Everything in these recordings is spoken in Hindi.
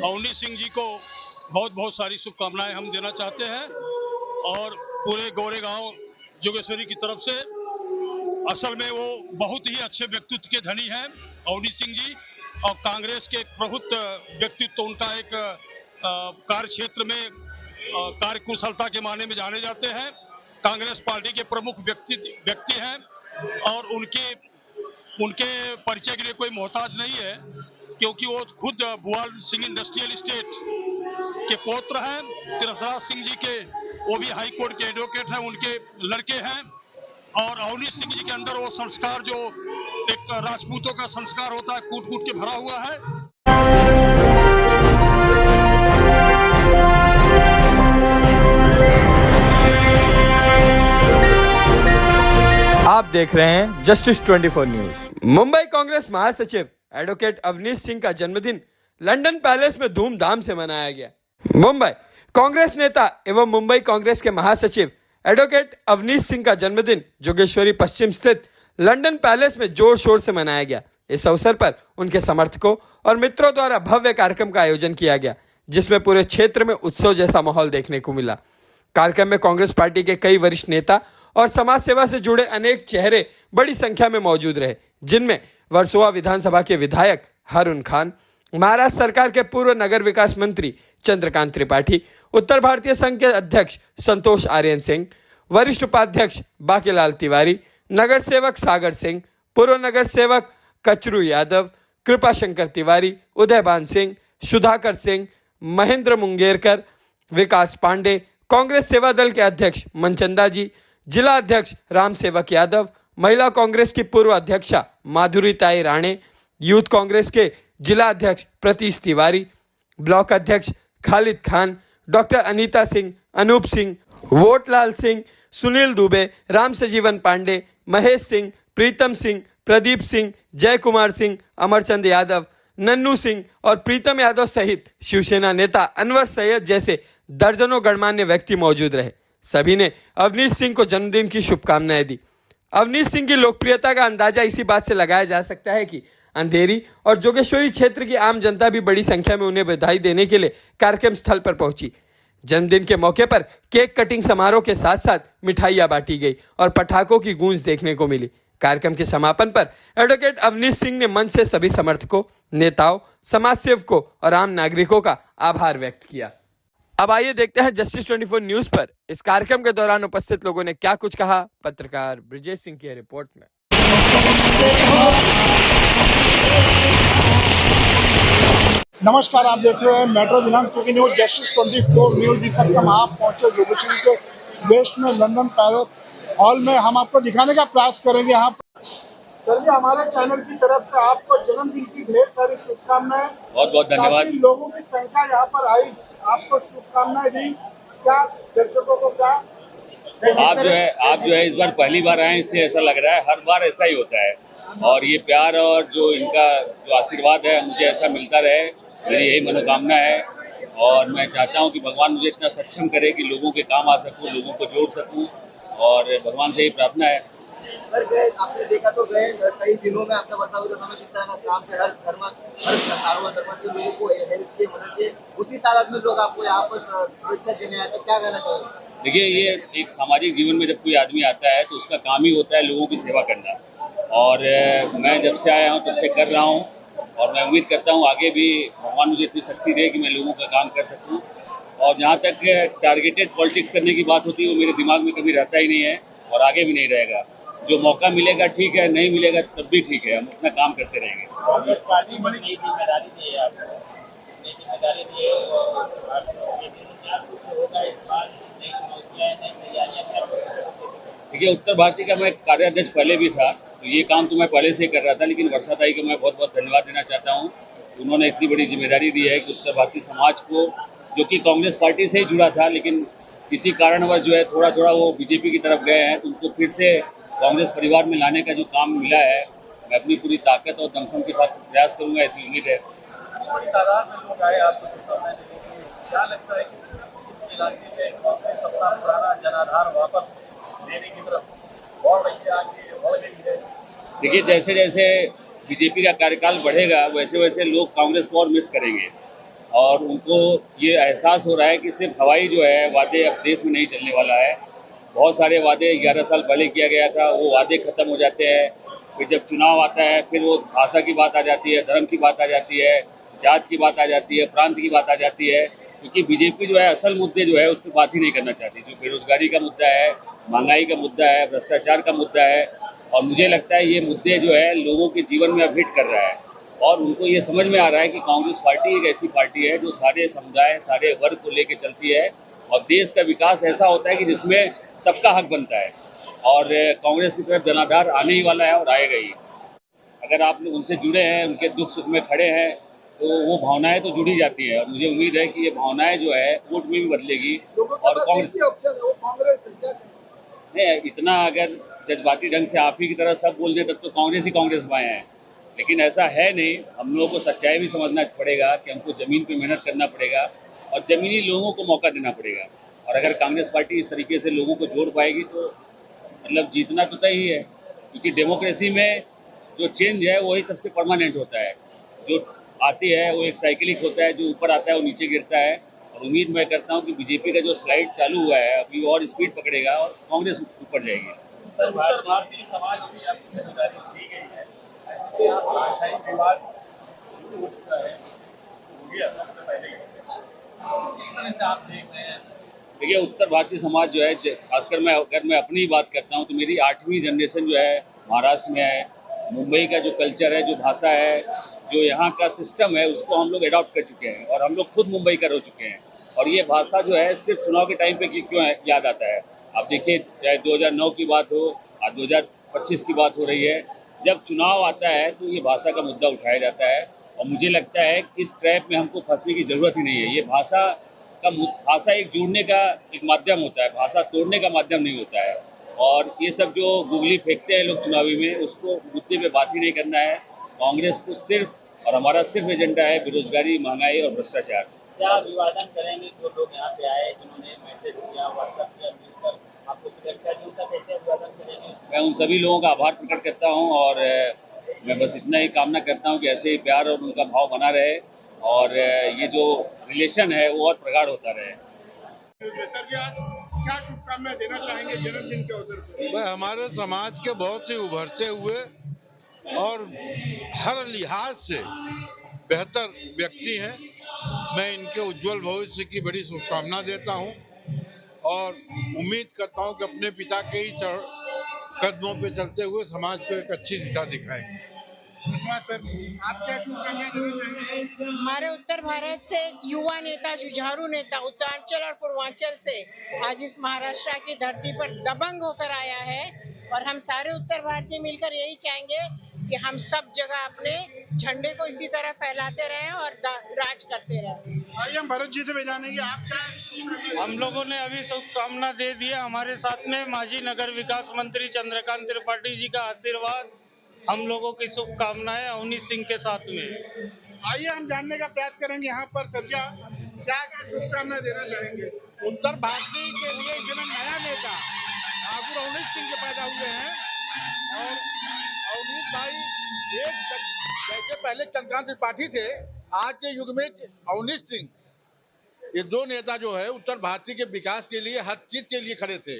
अवनीश सिंह जी को बहुत बहुत सारी शुभकामनाएं हम देना चाहते हैं और पूरे गोरेगांव जोगेश्वरी की तरफ से। असल में वो बहुत ही अच्छे व्यक्तित्व के धनी हैं अवनीश सिंह जी, और कांग्रेस के प्रभुत्व व्यक्तित्व उनका एक कार्य क्षेत्र में कार्य कुशलता के मायने में जाने जाते हैं। कांग्रेस पार्टी के प्रमुख व्यक्ति हैं और उनके परिचय के लिए कोई मोहताज नहीं है, क्योंकि वो खुद भुआल सिंह इंडस्ट्रियल इस्टेट के पौत्र हैं। तीरथराज सिंह जी के, वो भी हाई कोर्ट के एडवोकेट हैं, उनके लड़के हैं। और अवनीश सिंह जी के अंदर वो संस्कार जो एक राजपूतों का संस्कार होता है, कूट कूट के भरा हुआ है। आप देख रहे हैं जस्टिस 24 न्यूज। मुंबई कांग्रेस महासचिव एडवोकेट अवनीश सिंह का जन्मदिन लंदन पैलेस में धूमधाम से मनाया गया। मुंबई कांग्रेस नेता एवं मुंबई कांग्रेस के महासचिव एडवोकेट अवनीश सिंह का जन्मदिन जोगेश्वरी पश्चिम स्थित लंदन पैलेस में जोर शोर से मनाया गया। इस अवसर पर उनके समर्थकों और मित्रों द्वारा भव्य कार्यक्रम का आयोजन किया गया, जिसमें पूरे क्षेत्र में उत्सव जैसा माहौल देखने को मिला। कार्यक्रम में कांग्रेस पार्टी के कई वरिष्ठ नेता और समाज सेवा से जुड़े अनेक चेहरे बड़ी संख्या में मौजूद रहे, जिनमें वर्सोवा विधानसभा के विधायक हारून खान, महाराष्ट्र सरकार के पूर्व नगर विकास मंत्री चंद्रकांत त्रिपाठी, उत्तर भारतीय संघ के अध्यक्ष संतोष आर्यन सिंह, वरिष्ठ उपाध्यक्ष बाकीलाल तिवारी, नगर सेवक सागर सिंह, पूर्व नगर सेवक कचरू यादव, कृपाशंकर तिवारी, उदयभान सिंह, सुधाकर सिंह, महेंद्र मुंगेरकर, विकास पांडे, कांग्रेस सेवा दल के अध्यक्ष मनचंदा जी, जिला अध्यक्ष राम सेवक यादव, महिला कांग्रेस की पूर्व अध्यक्षा माधुरी ताई राणे, यूथ कांग्रेस के जिला अध्यक्ष प्रतीश तिवारी, ब्लॉक अध्यक्ष खालिद खान, डॉक्टर अनीता सिंह, अनूप सिंह, वोटलाल सिंह, सुनील दुबे, राम सजीवन पांडे, महेश सिंह, प्रीतम सिंह, प्रदीप सिंह, जय कुमार सिंह, अमरचंद यादव, नन्नू सिंह और प्रीतम यादव सहित शिवसेना नेता अनवर सैयद जैसे दर्जनों गणमान्य व्यक्ति मौजूद रहे। सभी ने अवनीश सिंह को जन्मदिन की शुभकामनाएं दी। अवनीश सिंह की लोकप्रियता का अंदाजा इसी बात से लगाया जा सकता है कि अंधेरी और जोगेश्वरी क्षेत्र की आम जनता भी बड़ी संख्या में उन्हें बधाई देने के लिए कार्यक्रम स्थल पर पहुंची। जन्मदिन के मौके पर केक कटिंग समारोह के साथ साथ मिठाइयां बांटी गई और पटाखों की गूंज देखने को मिली। कार्यक्रम के समापन पर एडवोकेट अवनीश सिंह ने मंच से सभी समर्थकों, नेताओं, समाज सेवकों और आम नागरिकों का आभार व्यक्त किया। अब आइए देखते हैं जस्टिस 24 न्यूज पर इस कार्यक्रम के दौरान उपस्थित लोगों ने क्या कुछ कहा। पत्रकार ब्रिजेश सिंह की रिपोर्ट में। नमस्कार, आप देख रहे हैं मेट्रो दिनांक क्योंकि न्यूज जस्टिस 24 न्यूज तक हम आप पहुंचे जोगेश्वरी के वेस्ट में लंदन पैलेस हॉल में। हम आपको दिखाने का प्रयास करेंगे। यहाँ सर जी, हमारे चैनल की तरफ से आपको जन्मदिन की ढेर सारी शुभकामनाएं। बहुत बहुत धन्यवाद। लोगों की संख्या यहाँ पर आई, आपको शुभकामनाएं दी। क्या दर्शकों को क्या आप जो है इस बार पहली बार आए, इससे ऐसा लग रहा है हर बार ऐसा ही होता है, और ये प्यार और जो इनका जो आशीर्वाद है मुझे ऐसा मिलता रहे, मेरी यही मनोकामना है। और मैं चाहता हूँ कि भगवान मुझे इतना सक्षम करे कि लोगों के काम आ सकूँ, लोगों को जोड़ सकूँ, और भगवान से यही प्रार्थना है। आपने देखा तो गए कई दिनों में आपका बताओ समय किस तरह का काम है, हर धर्म के लोगों को हेल्प की मदद से उसी तादाद में लोग आपको यहाँ पर शुभेच्छा देने आए, तो क्या कहना चाहिए? देखिए, ये एक सामाजिक जीवन में जब कोई आदमी आता है तो उसका काम ही होता है लोगों की सेवा करना, और मैं जब से आया हूँ तब से कर रहा हूँ, और मैं उम्मीद करता हूँ आगे भी भगवान मुझे इतनी शक्ति दे कि मैं लोगों का काम कर सकूँ। और जहाँ तक टारगेटेड पॉलिटिक्स करने की बात होती है वो मेरे दिमाग में कभी रहता ही नहीं है, और आगे भी नहीं रहेगा। जो मौका मिलेगा ठीक है, नहीं मिलेगा तब भी ठीक है, हम अपना काम करते रहेंगे। देखिए, उत्तर भारतीय का मैं कार्याध्यक्ष पहले भी था, तो ये काम तो मैं पहले से ही कर रहा था, लेकिन वर्षाताई को मैं बहुत बहुत धन्यवाद देना चाहता हूँ। उन्होंने इतनी बड़ी जिम्मेदारी दी है कि उत्तर भारतीय समाज को, जो कि कांग्रेस पार्टी से ही जुड़ा था लेकिन किसी कारणवश जो है थोड़ा थोड़ा वो बीजेपी की तरफ गए हैं, तो उनको फिर से कांग्रेस परिवार में लाने का जो काम मिला है, मैं अपनी पूरी ताकत और दमखम के साथ प्रयास करूंगा, ऐसी उम्मीद है। देखिए, जैसे जैसे बीजेपी का कार्यकाल बढ़ेगा वैसे वैसे लोग कांग्रेस को और मिस करेंगे और उनको ये एहसास हो रहा है कि सिर्फ हवाई जो है वादे अब देश में नहीं चलने वाला है। बहुत सारे वादे 11 साल पहले किया गया था, वो वादे खत्म हो जाते हैं। फिर जब चुनाव आता है फिर वो भाषा की बात आ जाती है, धर्म की बात आ जाती है, जात की बात आ जाती है, प्रांत की बात आ जाती है, क्योंकि बीजेपी जो है असल मुद्दे जो है उस पर बात ही नहीं करना चाहती। जो बेरोजगारी का मुद्दा है, महंगाई का मुद्दा है, भ्रष्टाचार का मुद्दा है, और मुझे लगता है ये मुद्दे जो है लोगों के जीवन में अब हिट कर रहा है और उनको ये समझ में आ रहा है कि कांग्रेस पार्टी एक ऐसी पार्टी है जो सारे समुदाय, सारे वर्ग को लेकर चलती है और देश का विकास ऐसा होता है कि जिसमें सबका हक बनता है और कांग्रेस की तरफ जनाधार आने ही वाला है और आएगा ही। अगर आप लोग उनसे जुड़े हैं, उनके दुख सुख में खड़े हैं, तो वो भावनाएं तो जुड़ी जाती है और मुझे उम्मीद है कि ये भावनाएं जो है वोट में भी बदलेगी और कांग्रेस नहीं, इतना अगर जज्बाती ढंग से आप ही की तरह सब बोल दें तब तो कांग्रेस ही कांग्रेस बाएं हैं, लेकिन ऐसा है नहीं। हम लोगों को सच्चाई भी समझना पड़ेगा कि हमको ज़मीन पे मेहनत करना पड़ेगा और ज़मीनी लोगों को मौका देना पड़ेगा। और अगर कांग्रेस पार्टी इस तरीके से लोगों को जोड़ पाएगी तो मतलब जीतना तो तय ही है, क्योंकि डेमोक्रेसी में जो चेंज है वही सबसे परमानेंट होता है। जो आती है वो एक साइकिलिक होता है, जो ऊपर आता है वो नीचे गिरता है। और उम्मीद मैं करता हूँ कि बीजेपी का जो स्लाइड चालू हुआ है अभी और स्पीड पकड़ेगा और कांग्रेस ऊपर जाएगी। भारतीय समाज भी आपकी जिम्मेदारी दी गई है कि आप भाषाई विवाद जो उठता है हो गया सबसे पहले किस तरह से आप देख रहे हैं? देखिए, उत्तर भारतीय समाज जो है, खासकर अगर मैं अपनी बात करता हूँ तो मेरी 8वीं जनरेशन जो है महाराष्ट्र में है। मुंबई का जो कल्चर है, जो भाषा है, जो यहाँ का सिस्टम है, उसको हम लोग अडॉप्ट कर चुके हैं और हम लोग खुद मुंबई का रह चुके हैं। और ये भाषा जो है सिर्फ चुनाव के टाइम पे क्यों याद आता है। आप देखिए, चाहे 2009 की बात हो, आज 2025 की बात हो रही है, जब चुनाव आता है तो ये भाषा का मुद्दा उठाया जाता है और मुझे लगता है कि इस ट्रैप में हमको फंसने की ज़रूरत ही नहीं है। ये भाषा एक जोड़ने का एक माध्यम होता है, भाषा तोड़ने का माध्यम नहीं होता है। और ये सब जो गुगली फेंकते हैं लोग चुनावी में, उसको मुद्दे पे बात ही नहीं करना है। कांग्रेस को सिर्फ और हमारा सिर्फ एजेंडा है बेरोजगारी, महंगाई और भ्रष्टाचार। क्या अभिवादन करेंगे जो लोग यहाँ पे आए, जिन्होंने मैसेज किया, व्हाट्सएप किया, मिलकर आपको सुरक्षा दी, उनका कैसे अभिवादन करेंगे? मैं उन सभी लोगों का आभार प्रकट करता हूँ और मैं बस इतना ही कामना करता हूँ कि ऐसे ही प्यार और उनका भाव बना रहे और ये जो रिलेशन है वो और प्रगाढ़ होता रहे। सर जी, आज क्या शुभकामनाएं देना चाहेंगे जन्मदिन के अवसर पर? वह हमारे समाज के बहुत ही उभरते हुए और हर लिहाज से बेहतर व्यक्ति हैं। मैं इनके उज्जवल भविष्य की बड़ी शुभकामना देता हूं और उम्मीद करता हूं कि अपने पिता के ही कदमों पे चलते हुए समाज को एक अच्छी दिशा दिखाएंगे। धन्यवाद सर। आप क्या शुभकामनाएं देना चाहेंगे? हमारे उत्तर भारत से एक युवा नेता, जुझारू नेता, उत्तरांचल और पूर्वांचल से आज इस महाराष्ट्र की धरती पर दबंग होकर आया है और हम सारे उत्तर भारतीय मिलकर यही चाहेंगे कि हम सब जगह अपने झंडे को इसी तरह फैलाते रहें और राज करते रहें। आइए हम भरत जी से भी जानेंगे, आप क्या हम लोगों ने अभी शुभकामना दे दी है। हमारे साथ में माजी नगर विकास मंत्री चंद्रकांत त्रिपाठी जी का आशीर्वाद, हम लोगों की शुभकामनाएं अवनीश सिंह के साथ में। आइए हम जानने का प्रयास करेंगे यहाँ पर सरजा क्या शुभकामनाएं देना चाहेंगे। उत्तर भारतीय के लिए जिन्हें नया नेता ठाकुर अवनीश सिंह के पैदा हुए हैं और अवनीश भाई जैसे पहले चंद्रकांत त्रिपाठी थे, आज के युग में अवनीश सिंह, ये दो नेता जो है उत्तर भारतीय के विकास के लिए हर चीज के लिए खड़े थे।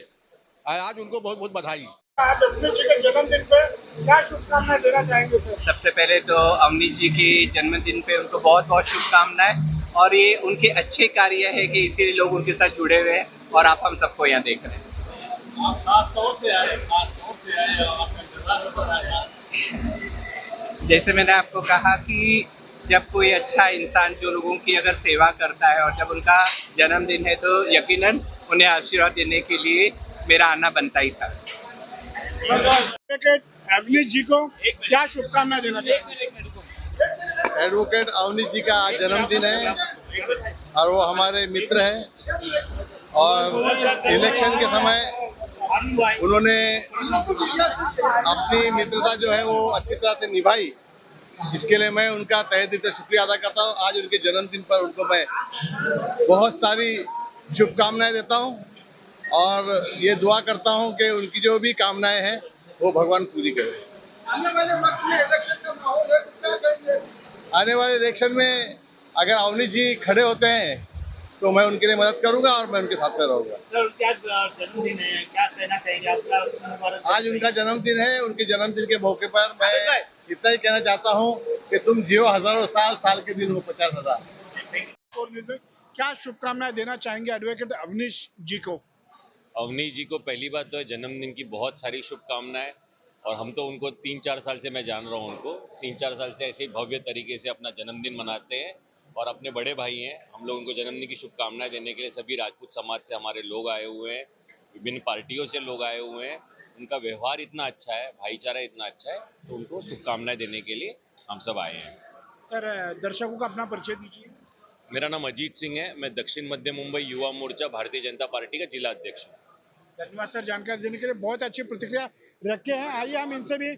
आज उनको बहुत बहुत बधाई। आप अवनीश जी के जन्मदिन पे क्या शुभकामनाएं देना चाहेंगे सर? सबसे पहले तो अवनीश जी की जन्मदिन पे उनको बहुत बहुत शुभकामनाएं और ये उनके अच्छे कार्य है कि इसीलिए लोग उनके साथ जुड़े हुए हैं और आप हम सबको यहाँ देख रहे हैं। आप खास तौर से आए और आपका किरदार पर आया। जैसे मैंने आपको कहा कि जब कोई अच्छा इंसान जो लोगों की अगर सेवा करता है और जब उनका जन्मदिन है तो यकीनन उन्हें आशीर्वाद देने के लिए मेरा आना बनता ही था। अवनीश जी को क्या शुभकामनाएं देना चाहिए? एडवोकेट अवनीश जी का आज जन्मदिन है और वो हमारे मित्र हैं और इलेक्शन के समय उन्होंने अपनी मित्रता जो है वो अच्छी तरह से निभाई। इसके लिए मैं उनका तहे दिल से शुक्रिया अदा करता हूँ। आज उनके जन्मदिन पर उनको मैं बहुत सारी शुभकामनाएं देता हूँ और ये दुआ करता हूँ कि उनकी जो भी कामनाएं हैं वो भगवान पूरी करें। आने वाले वक्त में इलेक्शन का आने वाले इलेक्शन में अगर अवनीश जी खड़े होते हैं तो मैं उनके लिए मदद करूंगा और मैं उनके साथ में रहूंगा। सर, क्या जन्मदिन है, क्या कहना चाहेंगे आपका? आज उनका जन्मदिन है। उनके जन्मदिन के मौके पर मैं इतना ही कहना चाहता हूं कि तुम जियो हजारों साल, साल के दिन हो 50,000। क्या शुभकामनाएं देना चाहेंगे एडवोकेट अवनीश जी को? अवनीश जी को पहली बात तो है जन्मदिन की बहुत सारी शुभकामनाएं। और हम तो उनको 3-4 साल से मैं जान रहा हूँ, उनको 3-4 साल से ऐसे ही भव्य तरीके से अपना जन्मदिन मनाते हैं और अपने बड़े भाई हैं। हम लोग उनको जन्मदिन की शुभकामनाएं देने के लिए सभी राजपूत समाज से हमारे लोग आए हुए हैं, विभिन्न पार्टियों से लोग आए हुए हैं। उनका व्यवहार इतना अच्छा है, भाईचारा इतना अच्छा है, तो उनको शुभकामनाएं देने के लिए हम सब आए हैं। सर, दर्शकों का अपना परिचय दीजिए। मेरा नाम अजीत सिंह है, मैं दक्षिण मध्य मुंबई युवा मोर्चा भारतीय जनता पार्टी का जिला अध्यक्ष हूँ। धन्यवाद सर, जानकारी देने के लिए। बहुत अच्छी प्रतिक्रिया रखे हैं। आइए हम इनसे भी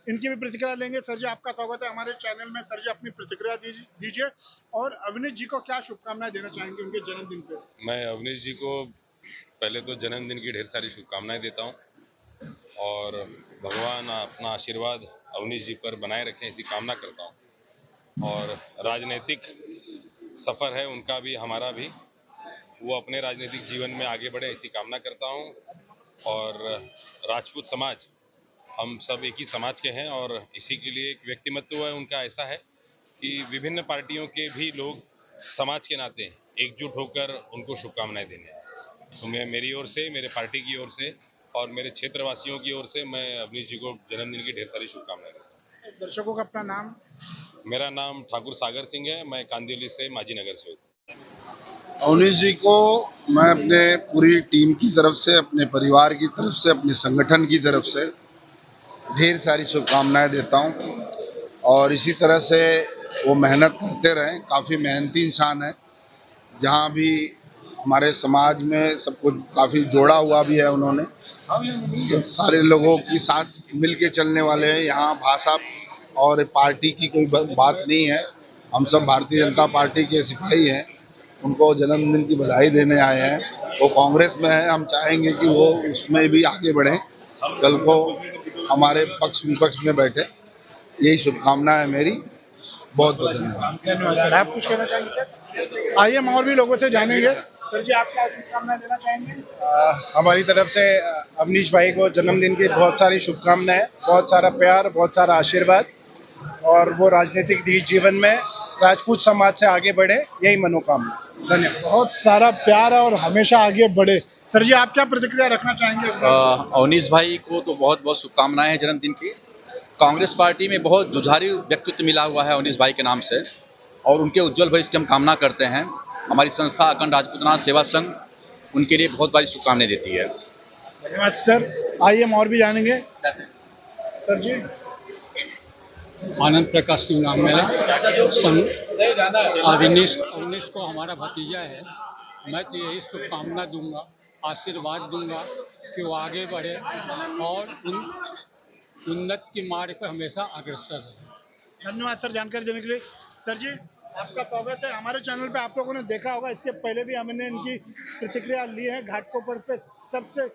इनकी भी प्रतिक्रिया लेंगे। सर जी, आपका स्वागत है हमारे चैनल में। सर जी, अपनी प्रतिक्रिया दीजिए और अवनीश जी को क्या शुभकामनाएं देना चाहेंगे उनके जन्मदिन पे? मैं अवनीश जी को पहले तो जन्मदिन की ढेर सारी शुभकामनाएं देता हूं और भगवान अपना आशीर्वाद अवनीश जी पर बनाए रखें, ऐसी कामना करता हूं। और राजनीतिक सफ़र है उनका भी, हमारा भी, वो अपने राजनीतिक जीवन में आगे बढ़े, ऐसी कामना करता हूं। और राजपूत समाज, हम सब एक ही समाज के हैं और इसी के लिए एक व्यक्तिमत्व है उनका ऐसा है कि विभिन्न पार्टियों के भी लोग समाज के नाते एकजुट होकर उनको शुभकामनाएं देने आए। तो मैं मेरी ओर से, मेरे पार्टी की ओर से और मेरे क्षेत्रवासियों की ओर से मैं अवनीश जी को जन्मदिन की ढेर सारी शुभकामनाएं देता हूँ। दर्शकों का अपना नाम? मेरा नाम ठाकुर सागर सिंह है, मैं कांदिवली से माजी नगर से हूँ। अवनीश जी को मैं अपने पूरी टीम की तरफ से, अपने परिवार की तरफ से, अपने संगठन की तरफ से ढेर सारी शुभकामनाएं देता हूं और इसी तरह से वो मेहनत करते रहें। काफ़ी मेहनती इंसान है। जहां भी हमारे समाज में सब कुछ काफ़ी जोड़ा हुआ भी है उन्होंने, सारे लोगों के साथ मिल के चलने वाले हैं। यहाँ भाषा और पार्टी की कोई बात नहीं है। हम सब भारतीय जनता पार्टी के सिपाही हैं। उनको जन्मदिन की बधाई देने आए हैं। वो कांग्रेस में है, हम चाहेंगे कि वो उसमें भी आगे बढ़ें, कल को हमारे पक्ष विपक्ष में बैठे। यही शुभकामना है मेरी। बहुत बहुत धन्यवाद। आप कुछ कहना चाहेंगे? आइए हम और भी लोगों से जानेंगे। सर जी, आप क्या शुभकामनाएं देना चाहेंगे? हमारी तरफ से अवनीश भाई को जन्मदिन की बहुत सारी शुभकामनाएं, बहुत सारा प्यार, बहुत सारा आशीर्वाद और वो राजनीतिक जीवन में राजपूत समाज से आगे बढ़े, यही मनोकामना। धन्यवाद। बहुत सारा प्यार और हमेशा आगे बढ़े। सर जी, आप क्या प्रतिक्रिया रखना चाहेंगे? अवनीश भाई को तो बहुत बहुत शुभकामनाएं हैं जन्मदिन की। कांग्रेस पार्टी में बहुत जुझारू व्यक्तित्व मिला हुआ है अवनीश भाई के नाम से और उनके उज्जवल भविष्य की हम कामना करते हैं। हमारी संस्था अखंड राजपूतनाथ सेवा संघ उनके लिए बहुत बड़ी शुभकामनाएं देती है। धन्यवाद सर। आइए हम और भी जानेंगे। सर जी, आनंद प्रकाश सिंह नाम मेरा। अवनीश को हमारा भतीजा है। मैं तो यही शुभकामना दूंगा, आशीर्वाद दूंगा कि वो आगे बढ़े और उन्नत की मार्ग पर हमेशा अग्रसर रहे। धन्यवाद सर जानकारी देने के लिए। सर जी, आपका स्वागत है हमारे चैनल पे। आप लोगों ने देखा होगा, इसके पहले भी हमने इनकी प्रतिक्रिया ली है। घाटकोपर पे सबसे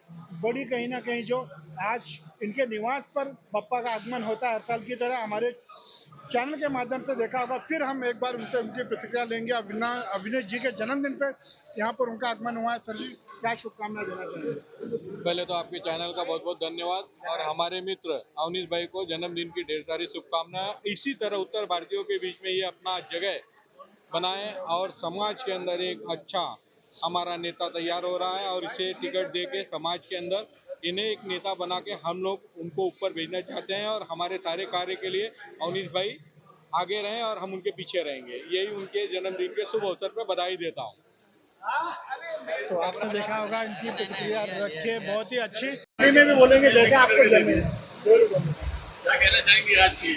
बड़ी कहीं ना कहीं जो आज इनके निवास पर बप्पा का आगमन होता है हर साल की तरह, हमारे चैनल के माध्यम से देखा होगा। फिर हम एक बार उनसे उनकी प्रतिक्रिया लेंगे। अवनीश जी के जन्मदिन पे यहाँ पर उनका आगमन हुआ है। सर जी, क्या शुभकामनाएं देना चाहिए? पहले तो आपके चैनल का बहुत बहुत धन्यवाद और हमारे मित्र अवनीश भाई को जन्मदिन की ढेर सारी शुभकामनाएं। इसी तरह उत्तर भारतीयों के बीच में ये अपना जगह बनाएं और समाज के अंदर एक अच्छा हमारा नेता तैयार हो रहा है और इसे टिकट दे के समाज के अंदर इन्हें एक नेता बना के हम लोग उनको ऊपर भेजना चाहते हैं और हमारे सारे कार्य के लिए अवनीश भाई आगे रहें और हम उनके पीछे रहेंगे। यही उनके जन्मदिन के शुभ अवसर पर बधाई देता हूँ। तो आपने देखा होगा इनकी प्रतिक्रिया रखे, बहुत ही अच्छी में भी बोलेंगे। जैसे आपको जन्मदिन क्या कहना चाहेंगे आज की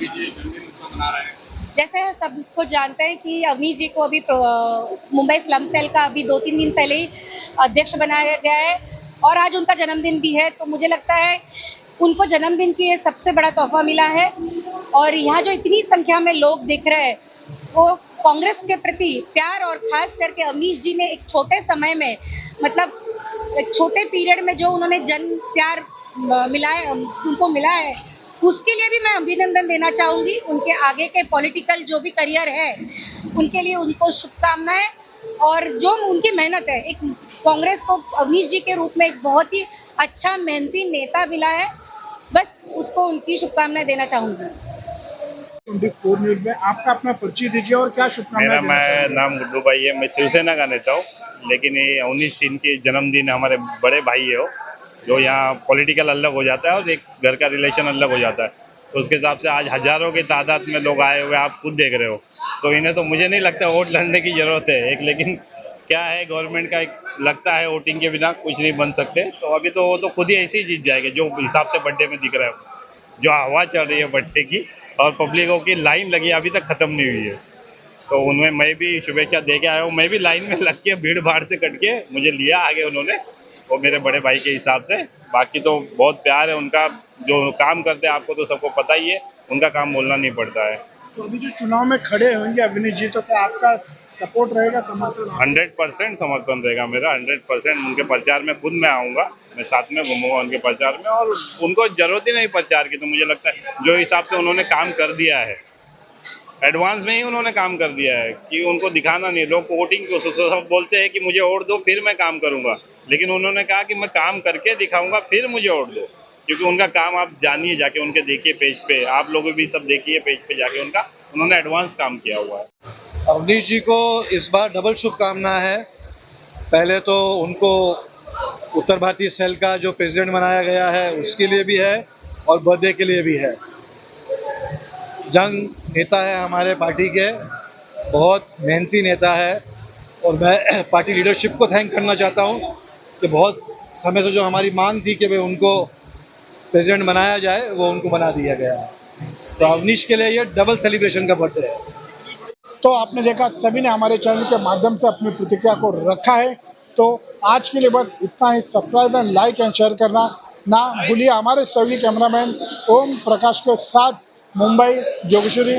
जन्मदिन मना रहे हैं? जैसे सबको जानते हैं कि अवनीश जी को अभी मुंबई स्लम सेल का अभी 2-3 दिन पहले ही अध्यक्ष बनाया गया है और आज उनका जन्मदिन भी है। तो मुझे लगता है उनको जन्मदिन की ये सबसे बड़ा तोहफा मिला है और यहाँ जो इतनी संख्या में लोग दिख रहे हैं वो कांग्रेस के प्रति प्यार और खास करके अवनीश जी ने एक छोटे समय में, मतलब एक छोटे पीरियड में जो उन्होंने जन प्यार मिला है, उनको मिला है उसके लिए भी मैं अभिनंदन देना चाहूँगी। उनके आगे के पॉलिटिकल जो भी करियर है उनके लिए उनको शुभकामनाएं, और जो उनकी मेहनत है, एक कांग्रेस को अवनीश जी के रूप में एक बहुत ही अच्छा मेहनती नेता मिला है, बस उसको उनकी शुभकामनाएं देना चाहूँगी। 24 न्यूज़ में आपका अपना परिचय दीजिए और क्या शुभकामनाएं देना चाहेंगे? मेरा नाम गुड्डू भाई है, मैं शिवसेना का नेता हूँ, लेकिन ये अवनीश सिंह के जन्मदिन हमारे बड़े भाई है वो, जो यहाँ पॉलिटिकल अलग हो जाता है और एक घर का रिलेशन अलग हो जाता है, तो उसके हिसाब से आज हजारों की तादाद में लोग आए हुए आप खुद देख रहे हो, तो इन्हें तो मुझे नहीं लगता वोट लड़ने की जरूरत है एक, लेकिन क्या है गवर्नमेंट का एक लगता है वोटिंग के बिना कुछ नहीं बन सकते, तो अभी तो वो तो खुद ही ऐसे ही जीत जाएंगे जो हिसाब से बर्थडे में दिख रहा है, जो हवा चल रही है बर्थडे की और पब्लिकों की लाइन लगी अभी तक खत्म नहीं हुई है, तो उनमें मैं भी शुभेच्छा दे के आया हूँ। मैं भी लाइन में लग के भीड़ भाड़ से कट के मुझे लिया आगे उन्होंने, वो मेरे बड़े भाई के हिसाब से, बाकी तो बहुत प्यार है उनका, जो काम करते हैं आपको तो सबको पता ही है, उनका काम बोलना नहीं पड़ता है। तो अभी जो चुनाव में खड़े होंगे अवनीश जी, तो क्या आपका सपोर्ट रहेगा, समर्थन? 100% समर्थन रहेगा मेरा, 100%। उनके प्रचार में खुद मैं आऊँगा, मैं साथ में घूमूंगा उनके प्रचार में, और उनको जरूरत ही नहीं प्रचार की, तो मुझे लगता है जो हिसाब से उन्होंने काम कर दिया है, एडवांस में ही उन्होंने काम कर दिया है कि उनको दिखाना नहीं, लोग वोटिंग को सब बोलते हैं कि मुझे वोट दो फिर मैं काम करूंगा, लेकिन उन्होंने कहा कि मैं काम करके दिखाऊंगा फिर मुझे वोट दो, क्योंकि उनका काम आप जानिए, जाके उनके देखिए पेज पे, आप लोग भी सब देखिए पेज पे जाके, उनका उन्होंने एडवांस काम किया हुआ है। अवनीश जी को इस बार डबल शुभकामना है। पहले तो उनको उत्तर भारतीय सेल का जो प्रेसिडेंट बनाया गया है उसके लिए भी है और बर्थडे के लिए भी है। जंग नेता है हमारे पार्टी के, बहुत मेहनती नेता है, और मैं पार्टी लीडरशिप को थैंक करना चाहता हूँ कि बहुत समय से जो हमारी मांग थी कि भाई उनको प्रेसिडेंट बनाया जाए, वो उनको बना दिया गया है। तो अवनीश के लिए ये डबल सेलिब्रेशन का बर्थडे है। तो आपने देखा सभी ने हमारे चैनल के माध्यम से अपनी प्रतिक्रिया को रखा है, तो आज के लिए बस इतना ही। Subscribe and like and share करना ना भूलिए। हमारे सभी कैमरामैन ओम प्रकाश के साथ मुंबई जोगेश्वरी।